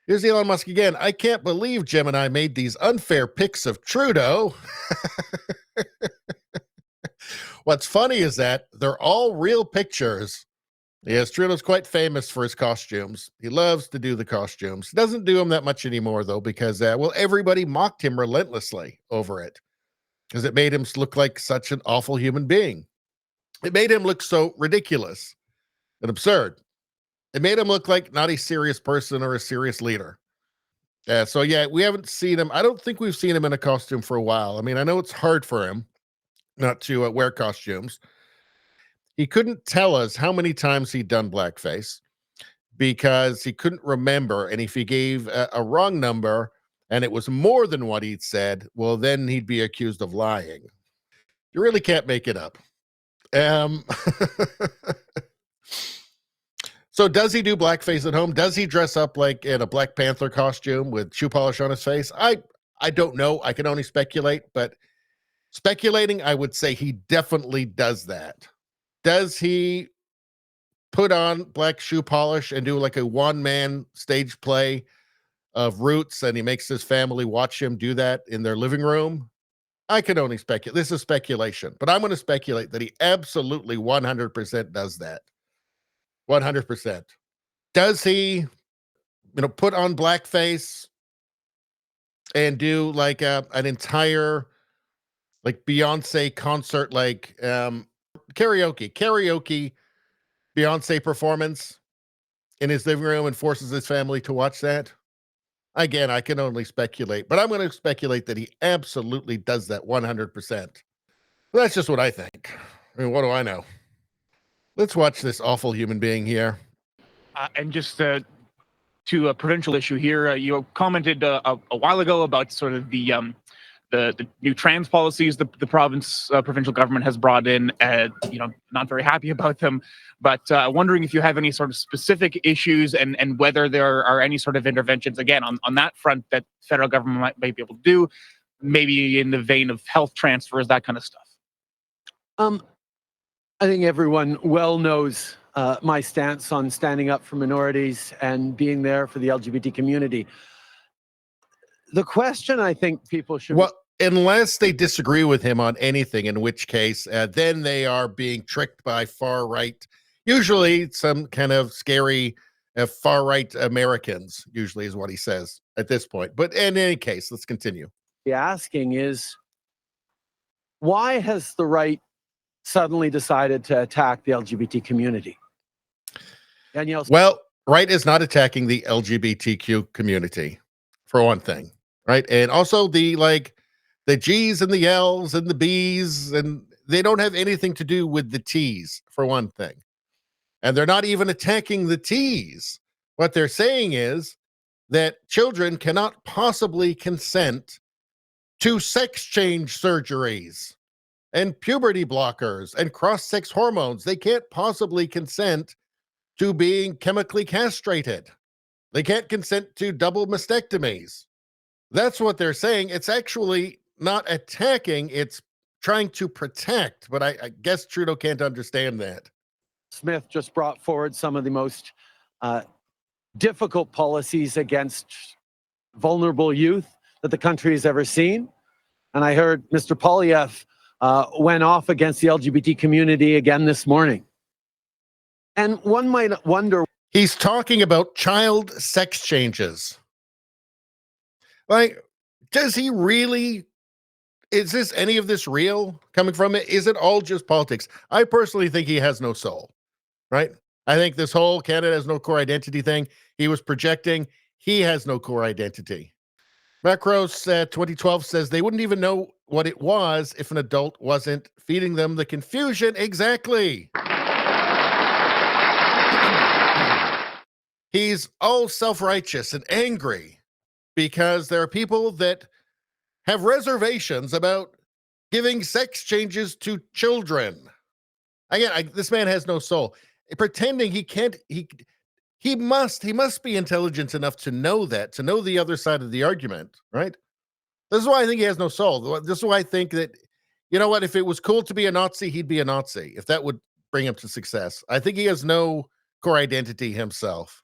Here's Elon Musk again. I can't believe Gemini made these unfair pics of Trudeau. What's funny is that they're all real pictures. Yes, Trudeau's quite famous for his costumes. He loves to do the costumes. He doesn't do them that much anymore, though, because, everybody mocked him relentlessly over it because it made him look like such an awful human being. It made him look so ridiculous and absurd. It made him look like not a serious person or a serious leader. We haven't seen him. I don't think we've seen him in a costume for a while. I mean, I know it's hard for him not to wear costumes. He couldn't tell us how many times he'd done blackface because he couldn't remember. And if he gave a wrong number and it was more than what he'd said, well, then he'd be accused of lying. You really can't make it up. So does he do blackface at home? Does he dress up like in a Black Panther costume with shoe polish on his face? I don't know. I can only speculate, but speculating, I would say he definitely does that. Does he put on black shoe polish and do like a one-man stage play of Roots and he makes his family watch him do that in their living room? I can only speculate. This is speculation, but I'm going to speculate that he absolutely 100% does that. 100%. Does he, put on blackface and do like an entire like Beyonce concert, like karaoke Beyonce performance in his living room and forces his family to watch that? Again, I can only speculate, but I'm going to speculate that he absolutely does that 100%. That's just what I think. I mean, what do I know? Let's watch this awful human being here. And just to a provincial issue here, you commented a while ago about sort of the new trans policies the provincial government has brought in. Not very happy about them, but wondering if you have any sort of specific issues and whether there are any sort of interventions again on that front that federal government might be able to do, maybe in the vein of health transfers, that kind of stuff. I think everyone well knows my stance on standing up for minorities and being there for the LGBT community. The question I think people should... Well, unless they disagree with him on anything, in which case, then they are being tricked by far-right, usually some kind of scary far-right Americans, usually is what he says at this point. But in any case, let's continue. The asking is, why has the right suddenly decided to attack the LGBT community? Danielle? Well, right is not attacking the LGBTQ community, for one thing, right? And also the G's and the L's and the B's, and they don't have anything to do with the T's, for one thing. And they're not even attacking the T's. What they're saying is that children cannot possibly consent to sex change surgeries and puberty blockers and cross-sex hormones. They can't possibly consent to being chemically castrated. They can't consent to double mastectomies. That's what they're saying. It's actually not attacking, it's trying to protect. But I guess Trudeau can't understand that. Smith just brought forward some of the most difficult policies against vulnerable youth that the country has ever seen. And I heard Mr. Poilievre went off against the LGBT community again this morning. And one might wonder... He's talking about child sex changes. Like, does he really... Is any of this real coming from it? Is it all just politics? I personally think he has no soul, right? I think this whole Canada has no core identity thing he was projecting, he has no core identity. Macros 2012 says they wouldn't even know what it was if an adult wasn't feeding them the confusion. Exactly. He's all self-righteous and angry because there are people that have reservations about giving sex changes to children. Again, this man has no soul. Pretending he can't, he must be intelligent enough to know that, to know the other side of the argument, right? This is why I think he has no soul. This is why I think that, you know what, if it was cool to be a Nazi, he'd be a Nazi, if that would bring him to success. I think he has no core identity himself.